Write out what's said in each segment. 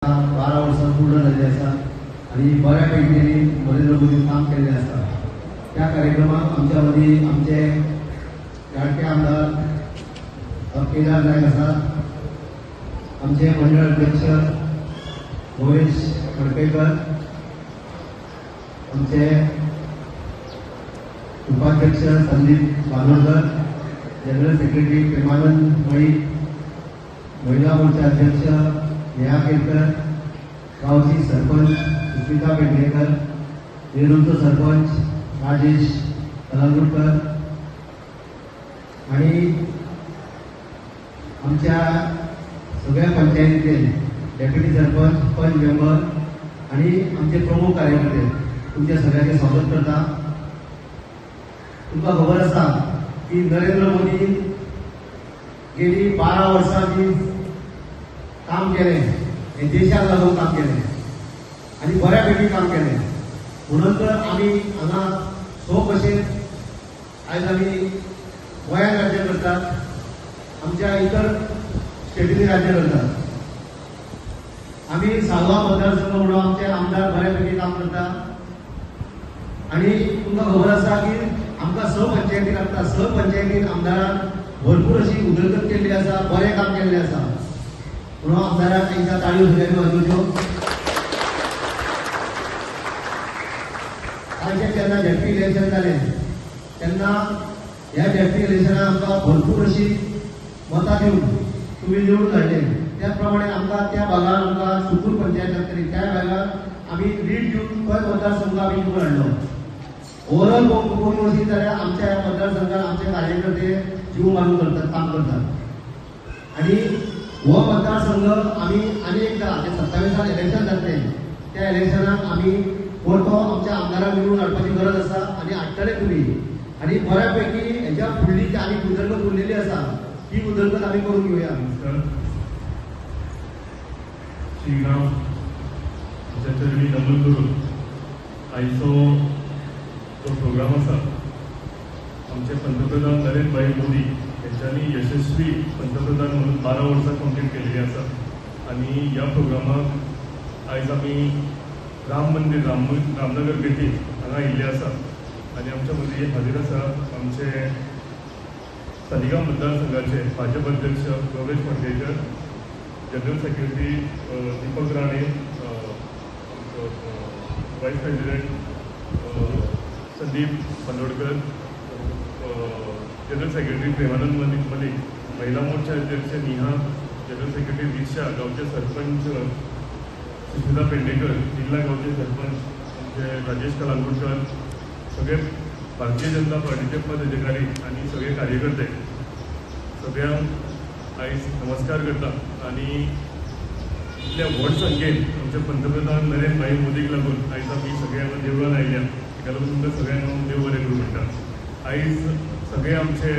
12 वर्सां पूर्ण झाली आसा आणि बऱ्यापैकी नरेंद्र मोदी काम केलें आसा। त्या कार्यक्रमाक आमच्या मदीं आमचे लाडके आमदार केदार नायक आसात, आमचे मंडळ अध्यक्ष महेश खडकेकर, आमचे उपाध्यक्ष संदीप बांदोडकर, जनरल सेक्रेटरी प्रेमानंद मळी, महिला मोर्चा अध्यक्ष नेहा केरकर, गावची सरपंच सुस्मिता पेडणेकर, नेरूरचो सरपंच राजेश कलागुरकर आणि आमच्या सगळ्या पंचायतीचे डेप्युटी सरपंच, पंच मेंबर आणि आमचे प्रमुख कार्यकर्ते तुमच्या सगळ्यांचे स्वागत करता। तुमका खबर आसा की नरेंद्र मोदी गेली 12 वर्सां जी काम केलें, हे देशाक लागून काम केलें आणि बऱ्यापैकी काम केलें। म्हणून तर आमी हांगा सो भशेन आयज आमी गोंयांत राज्य करतात, आमच्या इतर स्टेटींनी राज्य करतात। आमी सालवा मतदारसंघ म्हणून आमचे आमदार बऱ्यापैकी काम करतात आणि तुमकां खबर आसा की आमकां स पंचायती लागता, स पंचायतीन आमदारान भरपूर अशी उदरगत केल्ली आसा, बरें काम केल्लें आसा। म्हणून आमदाराक तांकां ताळयो सगळ्यांनी वाजोवच्यो। आयचे जेन्ना डेप्युटी इलेक्शन जालें तेन्ना ह्या डेप्युटी इलेक्शनाक आमकां भरपूर अशी मतां दिवन तुमी निवडून हाडले। त्या प्रमाणे आमकां त्या भागान आमकां सुकूर पंचायत लागतली, त्या भागाक आमी लीड दिवन तो मतदारसंघ आमी निवडून हाडलो। ओवरऑल पळोवंक वचीत जाल्यार आमच्या ह्या मतदारसंघात आमचे कार्यकर्ते जीव मारून करतात, काम करतात आणि हो मतदारसंघ आमी आनी एकदा 27 इलेक्शन जातलें, त्या इलेक्शनाक आमी परतो आमच्या आमदाराक निवडून हाडपाची गरज आसा आणि हाडटले तुमी। आणि बऱ्यापैकी हेच्या फुडली जी आनी उदरगत उरलेली आसा ती उदरगत आमी करून घेवया। श्रीराम चरणी नमन करून आयचो जो प्रोग्राम आसा आमचे पंतप्रधान नरेंद्र भाई मोदी यांच्यानी यशस्वी पंतप्रधान म्हणून 12 वर्सां कंप्लीट केलेली आसा आणि ह्या प्रोग्रामाक आयज आमी राम मंदिर रामनगर पेठी हांगा आयिल्ले आसा आणि आमच्या मदीं हाजीर आसा आमचे सालिगांव मतदारसंघाचे भाजप अध्यक्ष Gauresh Phadkekar, general secretary Deepak Rane, vice president Sandeep Bandodkar, general secretary Premanand Malik, महिला मोर्चा अध्यक्ष नेहा, जनरल सेक्रेटरी दीक्षा, गावचे सरपंच सुस्मिता पेडणेकर, जिल्हा गावचे सरपंच आमचे राजेश कलागुरकर, सगळे भारतीय जनता पार्टीचे पदाधिकारी आणि सगळे कार्यकर्ते सगळ्यांक आयज नमस्कार करता। आणि इतल्या व्हड संख्येन आमचे पंतप्रधान नरेंद्र भाई मोदीक लागून आयज आमी सगळ्यांना देवळान आयल्या, ताका लागून तुमकां सगळ्यांक देव बरें करूं म्हणटा। आयज सगळे आमचे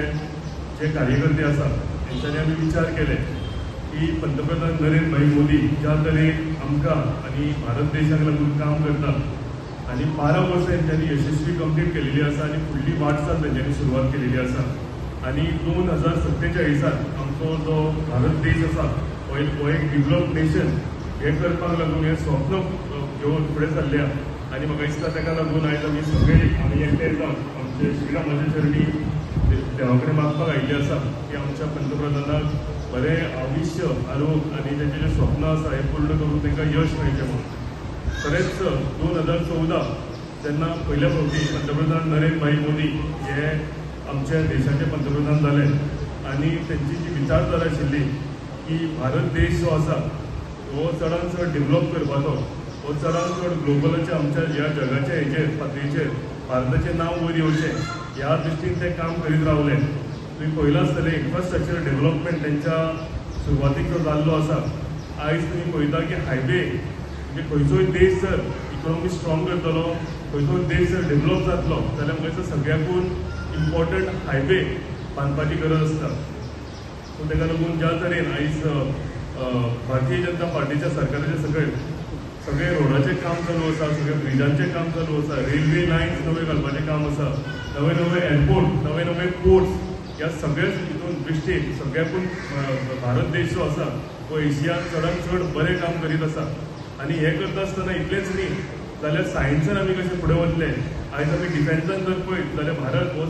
जे कार्यकर्ते आसा तेंच्यांनी आमी विचार केले की पंतप्रधान नरेंद्र भाई मोदी ज्या तरेन आमकां आनी भारत देशाक लागून काम करतात आणि 12 वर्सां तेंच्यांनी यशस्वी कंप्लीट केलेली आसा आणि फुडली वाटचाल तेंच्यांनी सुरवात केलेली आसा। आणि 2047 आमचो जो भारत देश आसा हो एक डेव्हलप नेशन हे करपाक लागून हे स्वप्न घेवन फुडें चल्ल्या आणि म्हाका दिसता ताका लागून आयज आमी सगळे आमी एकठांय जावन आमचे श्रीरामाच्या चरणी देवा कडेन मागपाक आयिल्ले आसा की आमच्या पंतप्रधानाक बरें आयुश्य, आरोग्य आणि तेंचे जे स्वप्न आसा हे पूर्ण करून तांकां यश मेळचें म्हणून। खरेंच 2014 जेन्ना पयल्या फावटी पंतप्रधान नरेंद्र भाई मोदी हे आमच्या देशाचे पंतप्रधान जाले आणि त्यांची जी विचारधारा आशिल्ली की भारत देश जो आसा हो चडांत चड डेव्हलप करपाचो, हो चडांत चड ग्लोबलाच्या आमच्या ह्या जगाच्या हेचेर पातळीचेर भारताचें नांव वयर येवचें ह्या दृश्टीन ते काम करीत रावले। तुम्ही पळयलां आसतलें इन्फ्रास्ट्रक्चर डेव्हलपमेंट त्यांच्या सुरवातीक जो जाल्लो आसा, आयज तुम्ही पळयता की हायवे म्हणजे खंयचोय देश जर इकॉनॉमी स्ट्रॉंग करतलो, खंयचोय देश जर डेव्हलप जातलो जाल्यार म्हाका सगळ्याकून इम्पॉर्टंट हायवे बांदपाची गरज आसता। सो ताका लागून ज्या तरेन आयज भारतीय जनता पार्टीच्या सरकाराचे सगळे रोडाचें काम चालू आसा, सगळे ब्रिजांचें काम चालू आसा, रेल्वे लायन्स नवे घालपाचें काम आसा, नवे नवे एअरपोर्ट, नवे नवे पोर्ट्स, ह्या सगळ्याच हितून दृश्टीन सगळ्याकून भारत देश जो आसा एशियान चडांत चड बरें काम करीत आसा आनी हें करता आसतना इतलेंच न्ही जाल्यार सायन्सान आमी कशें फुडें वतले आयज आमी डिफेन्सान जर पळयत जाल्यार भारत हो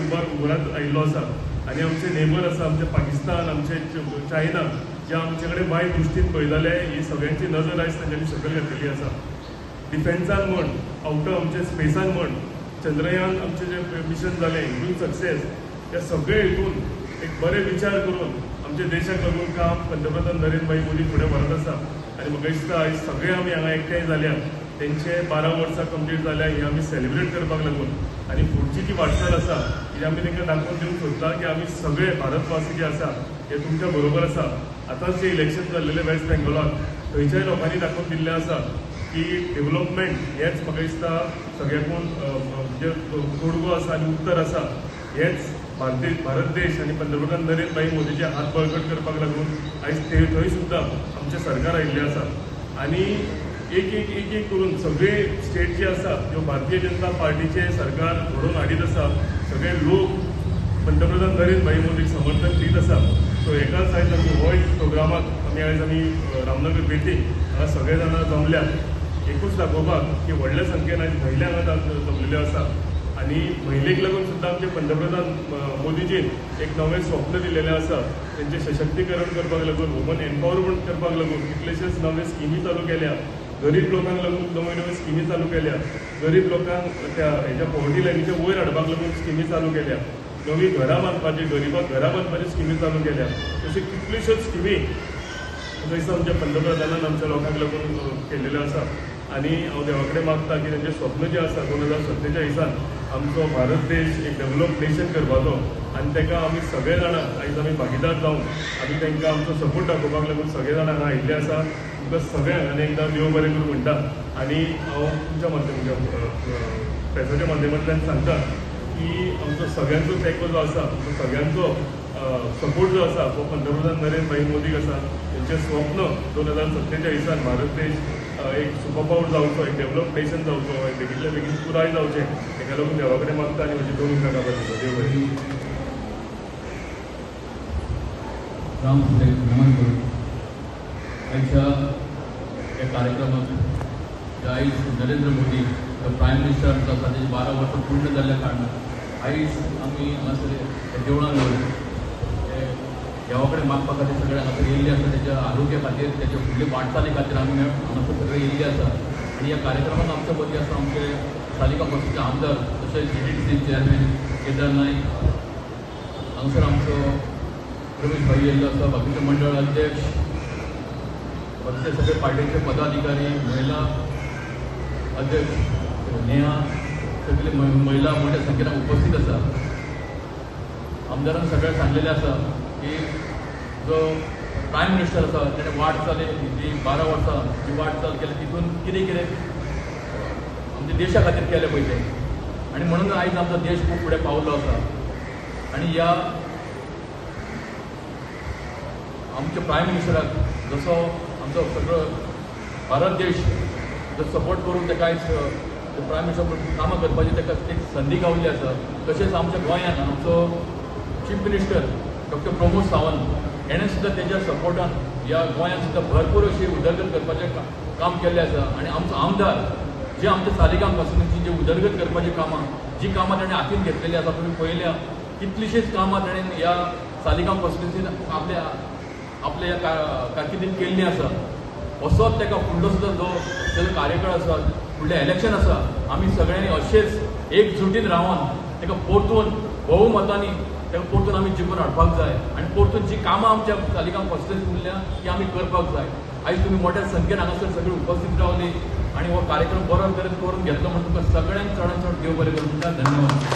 वयर उबारात आयिल्लो आसा आनी आमचे नेबर आसा आमचे पाकिस्तान आमचे चायना जे आमचे कडेन वायट दृश्टीन पळयताले ही सगळ्यांची नजर आयज तांच्यांनी सकयल घातलेली आसा डिफेन्सान म्हण आउटर आमचे स्पेसान म्हण चंद्रयान आमचे जे मिशन जालें हितून सक्सेस त्या सगळे हितून एक बरे विचार करून आमच्या देशाक लागून काम पंतप्रधान नरेंद्र भाई मोदी फुडें व्हरत आसा आनी म्हाका दिसता आयज सगळे आमी हांगा एकठांय जाल्या तेंचे 12 वर्सां कंप्लीट जाल्या ही आमी सेलिब्रेट करपाक लागून आनी फुडची जी वाटचाल आसा ती आमी तांकां दाखोवन दिवंक सोदता की आमी सगळे भारतवासी जे आसा हे तुमच्या बरोबर आसा आतांच जे इलेक्शन जाल्लेलें वेस्ट बेंगॉलाक थंयच्याय लोकांनी दाखोवन दिल्लें आसा की डेव्हलपमेंट हेच म्हाका दिसता सगळ्याकून जे तोडगो आसा आनी उत्तर आसा हेच भारत देश आनी पंतप्रधान नरेंद्र भाई मोदीचे हात बळकट करपाक लागून आयज थंय सुद्दां आमचें सरकार आयिल्लें आसा आनी एक करून सगळे स्टेट जे आसा ज्यो भारतीय जनता पार्टीचे सरकार घडोवन हाडीत आसा सगळे लोक पंतप्रधान नरेंद्र भाई मोदीक समर्थन दीत आसा सो एकाच आयज आमी हो एक प्रोग्रामाक आयज आमी रामनगर भेटीक हांगा सगळे जाणां जमल्यात एकूच दाखोवपाक की व्हडल्या संख्येन आयज महिला हांगा जमलेल्यो आसा आनी महिलेक लागून सुद्दां आमचे पंतप्रधान मोदीजीन एक नवें स्वप्न दिलेलें आसा तेंचें सशक्तीकरण करपाक लागून वुमन एम्पावरमेंट करपाक लागून कितलेशेच नवे स्किमी चालू केल्या गरीब लोकांक लागून नव्यो स्किमी चालू केल्या गरीब लोकांक त्या हेच्या पॉवर्टी लायनीच्या वयर हाडपाक लागून स्किमी चालू केल्या नवी घरां बांदपाची गरीबाक घरां बांदपाची स्किमी चालू केल्या तशी कितल्योश्योच स्किमी दिसता आमच्या पंतप्रधानान आमच्या लोकांक लागून केल्लेल्यो आसा आनी हांव देवा कडेन मागता की तेंचें स्वप्न जें आसा 2047 आमचो भारत देश एक डेव्हलप नेशन करपाचो आनी ताका आमी सगळे जाणां आयज आमी भागीदार जावन आमी तांकां आमचो सपोर्ट दाखोवपाक लागून सगळे जाणां हांगा आयिल्ले आसा तुमकां सगळ्यांक आनी एकदां देव बरें करूं म्हणटा आनी हांव तुमच्या प्रेसाच्या माध्यमांतल्यान सांगता की आमचो सगळ्यांचो तेंको जो आसा तो सगळ्यांचो सपोर्ट जो आसा तो पंतप्रधान नरेंद्र भाई मोदीक आसा तेंचें स्वप्न 2047 भारत देश एक सुपर पावर जावचो एक डेव्हलप नेशन जावचो एक बेगितल्या बेगीन पुराय जावचें ताका लागून देवा कडेन मागता आनी म्हजी 2 मिनटां काबार दिता देव बरें राम नमन करूं आयच्या ह्या कार्यक्रमाक आयज नरेंद्र मोदी प्रायम मिनिस्टर आसा ताचे 12 वर्सां पूर्ण जाल्ल्या कारणान आयज आमी हांगासर देवळान देवा कडेन मागपा खातीर सगळे हांगासर येयल्ले आसा तेच्या आरोग्या खातीर तेच्या फुडले वाटचाली खातीर आमी हांगासर सगळे येयल्ले आसा आनी ह्या कार्यक्रमाक आमच्या मदीं आसा आमचे तालिका बसीचे आमदार तशेंच GDTC चेअरमॅन केदार नाईक हांगासर आमचो रमेश भाई येयल्लो आसा बाकीचे मंडळ अध्यक्ष बाकीचे सगळे पार्टीचे पदाधिकारी महिला अध्यक्ष नेहा सगळे महिला मोठ्या संख्येन उपस्थित आसा आमदारान सगळ्यांक सांगलेलें आसा की जो प्रायम मिनिस्टर आसा तेणें वाटचाल जी 12 वर्सां जी वाटचाल केली तितून कितें कितें आमच्या देशा खातीर केलें पळय तें आनी म्हणून आयज आमचो देश खूब फुडें पावलो आसा आनी ह्या आमच्या प्रायम मिनिस्टराक जसो आमचो सगळो भारत देश जो सपोर्ट करून ताका आयज प्रायम मिनिस्टर कामां करपाची ताका एक संदी गावल्ली आसा तशेंच आमच्या गोंयांत आमचो chief minister doctor Pramod Sawant हेणें सुद्दां तेज्या सपोर्टान ह्या गोंयांत सुद्दां भरपूर अशी उदरगत करपाचें काम केल्लें आसा आनी आमचो आमदार जे आमच्या सालिगांव पासूनची जी उदरगत करपाची कामां जी कामां ताणें हातीन घेतलेली आसा तुमी पळयल्या कितलीशींच कामां ताणें ह्या सालिगांव पासून आपल्या ह्या कारकिर्दींत केल्लीं आसा असोच ताका फुडलो सुद्दां जो तेजो कार्यकाळ आसा फुडलें इलेक्शन आसा आमी सगळ्यांनी अशेंच एकजुटीन रावन ताका परतून भोवमतांनी ताका परतून आमी जिखून हाडपाक जाय आनी परतून जी कामां आमच्या तालिगांव कॉन्स्टिट्युन्सींत उरल्या ती आमी करपाक जाय आयज तुमी मोठ्या संख्येन हांगासर सगळीं उपस्थित रावली आनी हो कार्यक्रम बरो तरेन करून घेतलो म्हणून तुमकां सगळ्यांक चडांत चड देव बरें करूं म्हणटा धन्यवाद.